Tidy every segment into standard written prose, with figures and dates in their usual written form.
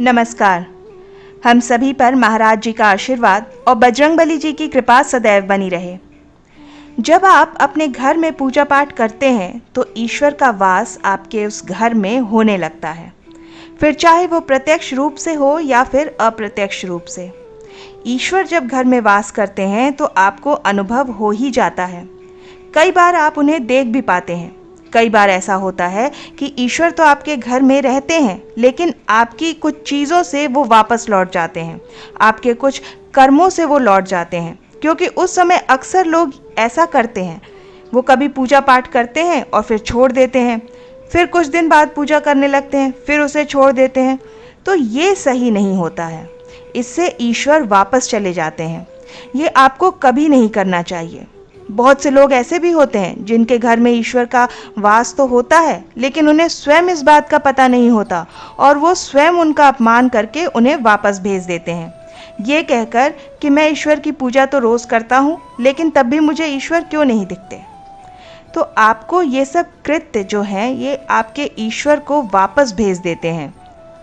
नमस्कार। हम सभी पर महाराज जी का आशीर्वाद और बजरंगबली जी की कृपा सदैव बनी रहे। जब आप अपने घर में पूजा पाठ करते हैं तो ईश्वर का वास आपके उस घर में होने लगता है, फिर चाहे वो प्रत्यक्ष रूप से हो या फिर अप्रत्यक्ष रूप से। ईश्वर जब घर में वास करते हैं तो आपको अनुभव हो ही जाता है। कई बार आप उन्हें देख भी पाते हैं। कई बार ऐसा होता है कि ईश्वर तो आपके घर में रहते हैं, लेकिन आपकी कुछ चीज़ों से वो वापस लौट जाते हैं, आपके कुछ कर्मों से वो लौट जाते हैं। क्योंकि उस समय अक्सर लोग ऐसा करते हैं, वो कभी पूजा पाठ करते हैं और फिर छोड़ देते हैं, फिर कुछ दिन बाद पूजा करने लगते हैं, फिर उसे छोड़ देते हैं। तो ये सही नहीं होता है, इससे ईश्वर वापस चले जाते हैं। ये आपको कभी नहीं करना चाहिए। बहुत से लोग ऐसे भी होते हैं जिनके घर में ईश्वर का वास तो होता है, लेकिन उन्हें स्वयं इस बात का पता नहीं होता और वो स्वयं उनका अपमान करके उन्हें वापस भेज देते हैं, ये कहकर कि मैं ईश्वर की पूजा तो रोज़ करता हूँ, लेकिन तब भी मुझे ईश्वर क्यों नहीं दिखते। तो आपको ये सब कृत्य जो हैं ये आपके ईश्वर को वापस भेज देते हैं।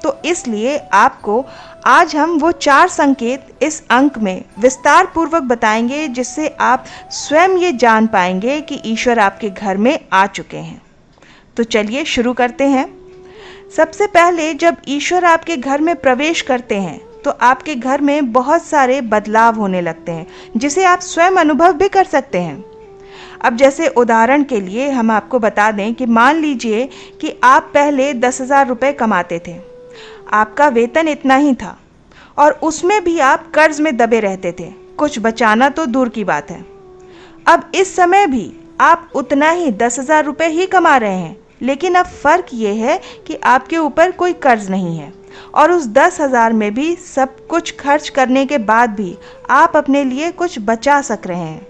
तो इसलिए आपको आज हम वो 4 संकेत इस अंक में विस्तार पूर्वक बताएंगे, जिससे आप स्वयं ये जान पाएंगे कि ईश्वर आपके घर में आ चुके हैं। तो चलिए शुरू करते हैं। सबसे पहले जब ईश्वर आपके घर में प्रवेश करते हैं तो आपके घर में बहुत सारे बदलाव होने लगते हैं, जिसे आप स्वयं अनुभव भी कर सकते हैं। अब जैसे उदाहरण के लिए हम आपको बता दें कि मान लीजिए कि आप पहले 10,000 रुपये कमाते थे, आपका वेतन इतना ही था और उसमें भी आप कर्ज में दबे रहते थे, कुछ बचाना तो दूर की बात है। अब इस समय भी आप उतना ही 10,000 रुपये ही कमा रहे हैं, लेकिन अब फ़र्क ये है कि आपके ऊपर कोई कर्ज नहीं है और उस 10,000 में भी सब कुछ खर्च करने के बाद भी आप अपने लिए कुछ बचा सक रहे हैं।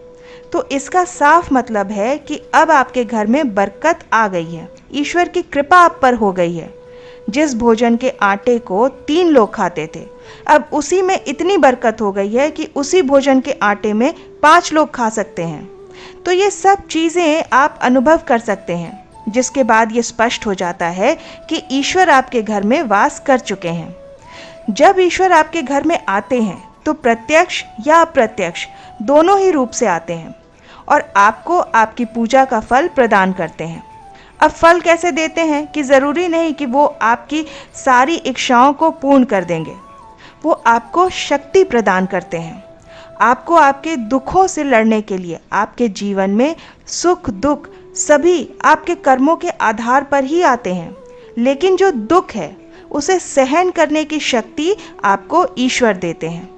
तो इसका साफ मतलब है कि अब आपके घर में बरकत आ गई है, ईश्वर की कृपा आप पर हो गई है। जिस भोजन के आटे को 3 लोग खाते थे, अब उसी में इतनी बरकत हो गई है कि उसी भोजन के आटे में 5 लोग खा सकते हैं। तो ये सब चीज़ें आप अनुभव कर सकते हैं, जिसके बाद ये स्पष्ट हो जाता है कि ईश्वर आपके घर में वास कर चुके हैं। जब ईश्वर आपके घर में आते हैं तो प्रत्यक्ष या अप्रत्यक्ष दोनों ही रूप से आते हैं और आपको आपकी पूजा का फल प्रदान करते हैं। अब फल कैसे देते हैं कि ज़रूरी नहीं कि वो आपकी सारी इच्छाओं को पूर्ण कर देंगे, वो आपको शक्ति प्रदान करते हैं। आपको आपके दुखों से लड़ने के लिए आपके जीवन में सुख दुख सभी आपके कर्मों के आधार पर ही आते हैं, लेकिन जो दुख है उसे सहन करने की शक्ति आपको ईश्वर देते हैं।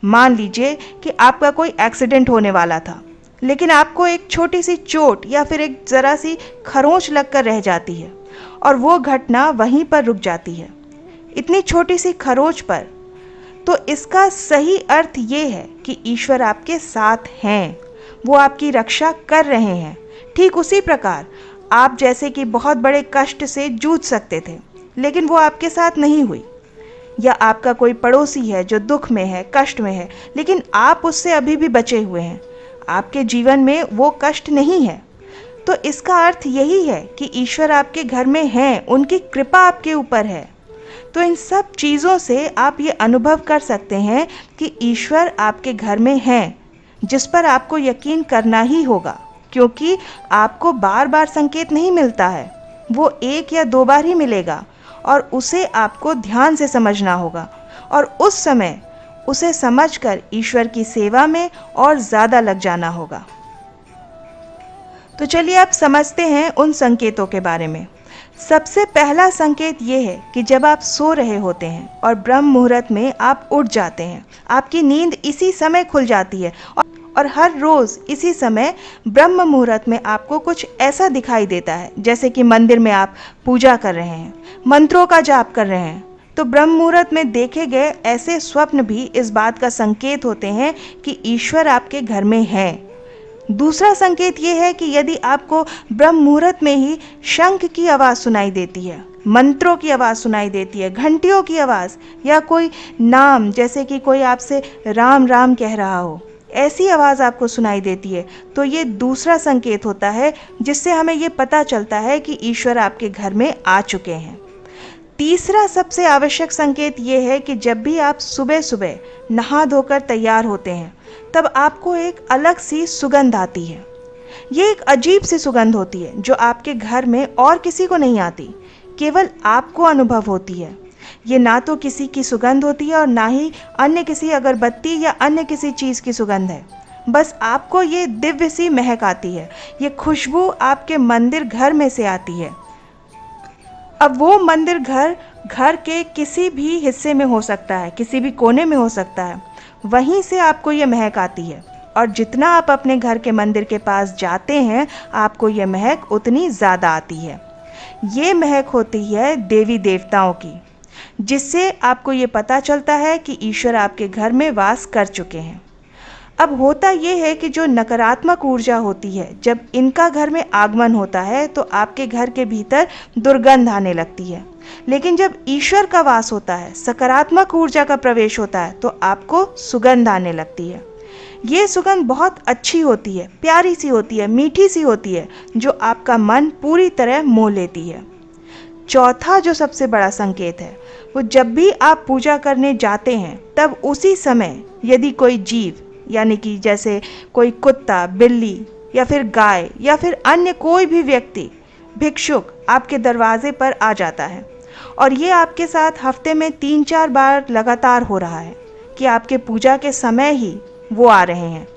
मान लीजिए कि आपका कोई एक्सीडेंट होने वाला था, लेकिन आपको एक छोटी सी चोट या फिर एक ज़रा सी खरोंच लगकर रह जाती है और वो घटना वहीं पर रुक जाती है, इतनी छोटी सी खरोंच पर। तो इसका सही अर्थ ये है कि ईश्वर आपके साथ हैं, वो आपकी रक्षा कर रहे हैं। ठीक उसी प्रकार आप जैसे कि बहुत बड़े कष्ट से जूझ सकते थे, लेकिन वो आपके साथ नहीं हुई, या आपका कोई पड़ोसी है जो दुख में है, कष्ट में है, लेकिन आप उससे अभी भी बचे हुए हैं, आपके जीवन में वो कष्ट नहीं है। तो इसका अर्थ यही है कि ईश्वर आपके घर में हैं, उनकी कृपा आपके ऊपर है। तो इन सब चीज़ों से आप ये अनुभव कर सकते हैं कि ईश्वर आपके घर में हैं, जिस पर आपको यकीन करना ही होगा, क्योंकि आपको बार बार संकेत नहीं मिलता है, वो 1 या 2 बार ही मिलेगा और उसे आपको ध्यान से समझना होगा और उस समय उसे समझकर ईश्वर की सेवा में और ज़्यादा लग जाना होगा। तो चलिए आप समझते हैं उन संकेतों के बारे में। सबसे पहला संकेत ये है कि जब आप सो रहे होते हैं और ब्रह्म मुहूर्त में आप उठ जाते हैं, आपकी नींद इसी समय खुल जाती है और हर रोज़ इसी समय ब्रह्म मुहूर्त में आपको कुछ ऐसा दिखाई देता है, जैसे कि मंदिर में आप पूजा कर रहे हैं, मंत्रों का जाप कर रहे हैं। तो ब्रह्म मुहूर्त में देखे गए ऐसे स्वप्न भी इस बात का संकेत होते हैं कि ईश्वर आपके घर में है। दूसरा संकेत ये है कि यदि आपको ब्रह्म मुहूर्त में ही शंख की आवाज़ सुनाई देती है, मंत्रों की आवाज़ सुनाई देती है, घंटियों की आवाज़, या कोई नाम जैसे कि कोई आपसे राम राम कह रहा हो, ऐसी आवाज़ आपको सुनाई देती है, तो ये दूसरा संकेत होता है, जिससे हमें ये पता चलता है कि ईश्वर आपके घर में आ चुके हैं। तीसरा सबसे आवश्यक संकेत ये है कि जब भी आप सुबह सुबह नहा धोकर तैयार होते हैं तब आपको एक अलग सी सुगंध आती है। ये एक अजीब सी सुगंध होती है जो आपके घर में और किसी को नहीं आती, केवल आपको अनुभव होती है। ये ना तो किसी की सुगंध होती है और ना ही अन्य किसी अगरबत्ती या अन्य किसी चीज़ की सुगंध है। बस आपको ये दिव्य सी महक आती है। ये खुशबू आपके मंदिर घर में से आती है। अब वो मंदिर घर के किसी भी हिस्से में हो सकता है, किसी भी कोने में हो सकता है, वहीं से आपको ये महक आती है। और जितना आप अपने घर के मंदिर के पास जाते हैं आपको ये महक उतनी ज़्यादा आती है। ये महक होती है देवी देवताओं की, जिससे आपको ये पता चलता है कि ईश्वर आपके घर में वास कर चुके हैं। अब होता ये है कि जो नकारात्मक ऊर्जा होती है, जब इनका घर में आगमन होता है तो आपके घर के भीतर दुर्गंध आने लगती है। लेकिन जब ईश्वर का वास होता है, सकारात्मक ऊर्जा का प्रवेश होता है, तो आपको सुगंध आने लगती है। ये सुगंध बहुत अच्छी होती है, प्यारी सी होती है, मीठी सी होती है, जो आपका मन पूरी तरह मोह लेती है। चौथा जो सबसे बड़ा संकेत है, वो जब भी आप पूजा करने जाते हैं तब उसी समय यदि कोई जीव, यानी कि जैसे कोई कुत्ता, बिल्ली या फिर गाय या फिर अन्य कोई भी व्यक्ति, भिक्षुक आपके दरवाजे पर आ जाता है और ये आपके साथ हफ्ते में 3-4 बार लगातार हो रहा है कि आपके पूजा के समय ही वो आ रहे हैं,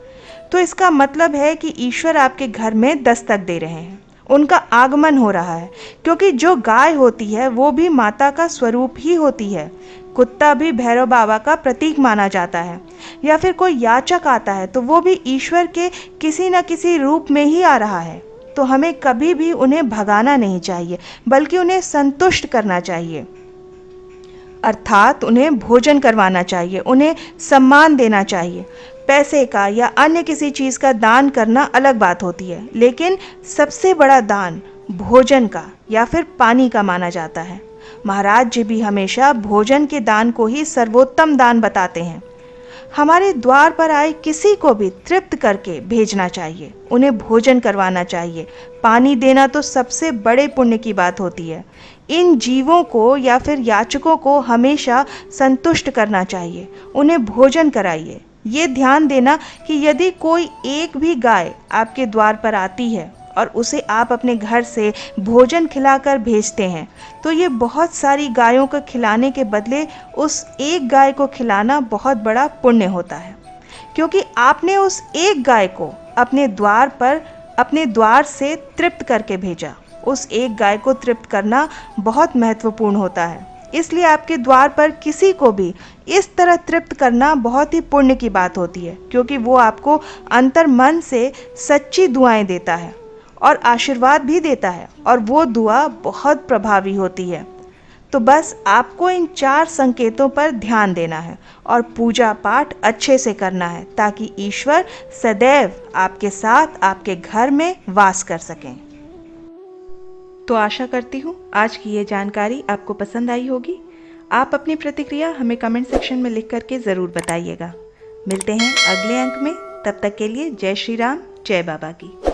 तो इसका मतलब है कि ईश्वर आपके घर में दस्तक दे रहे हैं, उनका आगमन हो रहा है। क्योंकि जो गाय होती है वो भी माता का स्वरूप ही होती है, कुत्ता भी भैरव बाबा का प्रतीक माना जाता है, या फिर कोई याचक आता है तो वो भी ईश्वर के किसी न किसी रूप में ही आ रहा है। तो हमें कभी भी उन्हें भगाना नहीं चाहिए, बल्कि उन्हें संतुष्ट करना चाहिए, अर्थात उन्हें भोजन करवाना चाहिए, उन्हें सम्मान देना चाहिए। पैसे का या अन्य किसी चीज़ का दान करना अलग बात होती है, लेकिन सबसे बड़ा दान भोजन का या फिर पानी का माना जाता है। महाराज जी भी हमेशा भोजन के दान को ही सर्वोत्तम दान बताते हैं। हमारे द्वार पर आए किसी को भी तृप्त करके भेजना चाहिए, उन्हें भोजन करवाना चाहिए। पानी देना तो सबसे बड़े पुण्य की बात होती है। इन जीवों को या फिर याचकों को हमेशा संतुष्ट करना चाहिए, उन्हें भोजन कराइए। ये ध्यान देना कि यदि कोई एक भी गाय आपके द्वार पर आती है और उसे आप अपने घर से भोजन खिलाकर भेजते हैं, तो ये बहुत सारी गायों को खिलाने के बदले उस एक गाय को खिलाना बहुत बड़ा पुण्य होता है। क्योंकि आपने उस एक गाय को अपने द्वार से तृप्त करके भेजा। उस एक गाय को तृप्त करना बहुत महत्वपूर्ण होता है। इसलिए आपके द्वार पर किसी को भी इस तरह तृप्त करना बहुत ही पुण्य की बात होती है, क्योंकि वो आपको अंतर मन से सच्ची दुआएं देता है और आशीर्वाद भी देता है, और वो दुआ बहुत प्रभावी होती है। तो बस आपको इन 4 संकेतों पर ध्यान देना है और पूजा पाठ अच्छे से करना है, ताकि ईश्वर सदैव आपके साथ आपके घर में वास कर सकें। तो आशा करती हूँ आज की ये जानकारी आपको पसंद आई होगी। आप अपनी प्रतिक्रिया हमें कमेंट सेक्शन में लिख करके ज़रूर बताइएगा। मिलते हैं अगले अंक में, तब तक के लिए जय श्री राम, जय बाबा की।